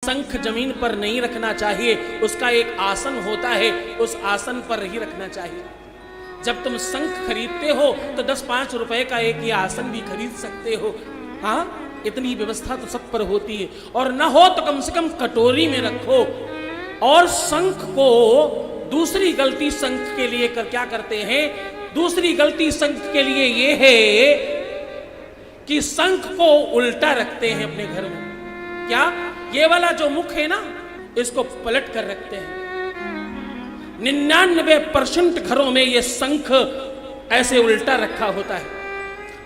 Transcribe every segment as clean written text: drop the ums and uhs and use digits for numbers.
शंख जमीन पर नहीं रखना चाहिए, उसका एक आसन होता है, उस आसन पर ही रखना चाहिए। जब तुम शंख खरीदते हो तो 10-5 रुपए का एक ये आसन भी खरीद सकते हो। हाँ, इतनी व्यवस्था तो सब पर होती है। और न हो तो कम से कम कटोरी में रखो। और शंख को दूसरी गलती शंख के लिए क्या करते हैं, दूसरी गलती शंख के लिए ये है कि शंख को उल्टा रखते हैं अपने घर में। क्या? ये वाला जो मुख है ना, इसको पलट कर रखते हैं। 99% घरों में ये शंख ऐसे उल्टा रखा होता है।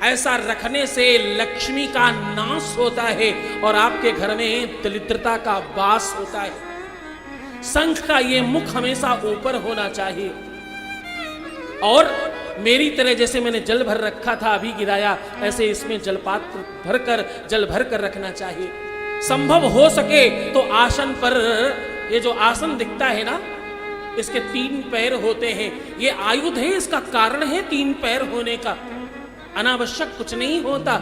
ऐसा रखने से लक्ष्मी का नाश होता है और आपके घर में दरिद्रता का वास होता है। शंख का ये मुख हमेशा ऊपर होना चाहिए। और मेरी तरह जैसे मैंने जल भर रखा था, अभी गिराया, ऐसे इसमें जलपात्र भरकर जल भर कर रखना चाहिए। संभव हो सके तो आसन पर, ये जो आसन दिखता है ना, इसके 3 पैर होते हैं। ये आयुध है, इसका कारण है 3 पैर होने का। अनावश्यक कुछ नहीं होता।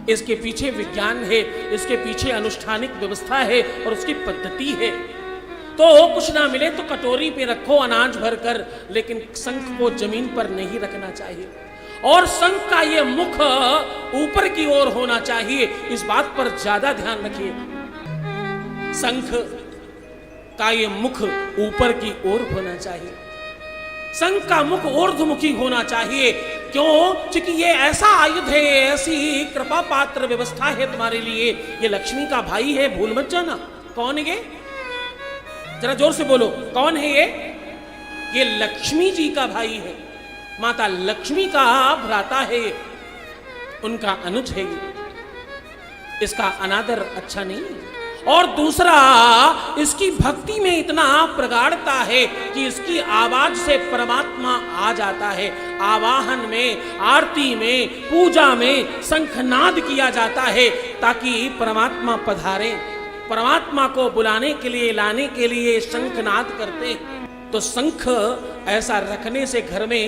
इसके पीछे विज्ञान है, इसके पीछे अनुष्ठानिक व्यवस्था है और उसकी पद्धति है। तो कुछ ना मिले तो कटोरी पे रखो अनाज भरकर, लेकिन शंख को जमीन पर नहीं रखना चाहिए। और शंख का ये मुख ऊपर की ओर होना चाहिए, इस बात पर ज्यादा ध्यान रखिए। शंख का ये मुख ऊपर की ओर होना चाहिए। शंख का मुख ऊर्ध्वमुखी होना चाहिए। क्यों? क्योंकि ये ऐसा आयुध है, ऐसी कृपा पात्र व्यवस्था है तुम्हारे लिए। ये लक्ष्मी का भाई है, भूल मत जाना। कौन है ये? जरा जोर से बोलो, कौन है ये? ये लक्ष्मी जी का भाई है, माता लक्ष्मी का भ्राता है, उनका अनुज है ये। इसका अनादर अच्छा नहीं है। और दूसरा, इसकी भक्ति में इतना प्रगाढ़ता है कि इसकी आवाज से परमात्मा आ जाता है। आवाहन में, आरती में, पूजा में शंखनाद किया जाता है ताकि परमात्मा पधारे। परमात्मा को बुलाने के लिए, लाने के लिए शंखनाद करते। तो शंख ऐसा रखने से घर में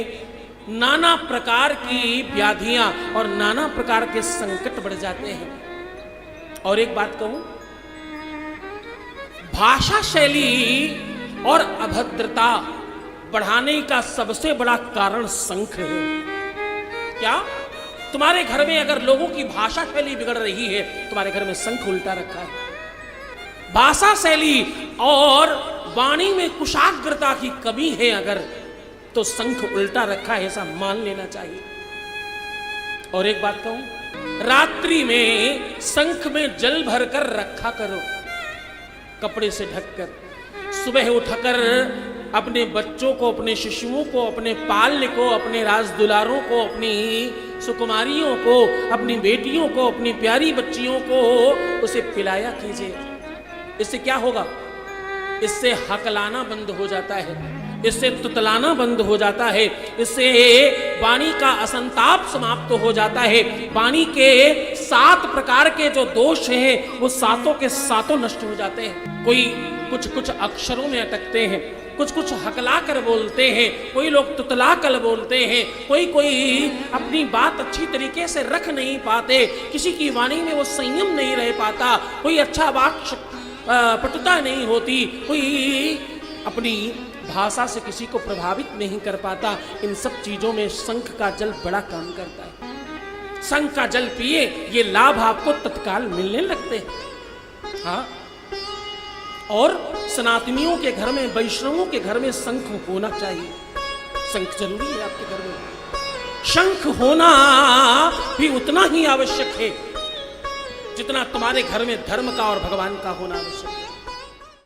नाना प्रकार की व्याधियां और नाना प्रकार के संकट बढ़ जाते हैं। और एक बात कहूं, भाषा शैली और अभद्रता बढ़ाने का सबसे बड़ा कारण शंख है। क्या? तुम्हारे घर में अगर लोगों की भाषा शैली बिगड़ रही है, तुम्हारे घर में शंख उल्टा रखा है। भाषा शैली और वाणी में कुशाग्रता की कमी है अगर, तो शंख उल्टा रखा है, ऐसा मान लेना चाहिए। और एक बात कहूं, रात्रि में शंख में जल भरकर रखा करो, कपड़े से ढककर। सुबह उठकर अपने बच्चों को, अपने शिशुओं को, अपने पाल्य को, अपने राजदुलारों को, अपनी सुकुमारियों को, अपनी बेटियों को, अपनी प्यारी बच्चियों को उसे पिलाया कीजिए। इससे क्या होगा? इससे हकलाना बंद हो जाता है, इससे तुतलाना बंद हो जाता है, इससे वाणी का असंताप समाप्त हो जाता है। वाणी के 7 प्रकार के जो दोष हैं, वो 7 के 7 नष्ट हो जाते हैं। कोई कुछ अक्षरों में अटकते हैं, कुछ हकला कर बोलते हैं, कोई लोग तुतला कर बोलते हैं, कोई अपनी बात अच्छी तरीके से रख नहीं पाते, किसी की वाणी में वो संयम नहीं रह पाता, कोई अच्छा वाक पटुता नहीं होती, कोई अपनी भाषा से किसी को प्रभावित नहीं कर पाता। इन सब चीजों में शंख का जल बड़ा काम करता है। शंख का जल पिए, ये लाभ आपको तत्काल मिलने लगते हैं। हाँ, और सनातनियों के घर में, वैष्णवों के घर में शंख होना चाहिए। शंख जरूरी है आपके घर में। शंख होना भी उतना ही आवश्यक है जितना तुम्हारे घर में धर्म का और भगवान का होना आवश्यक है।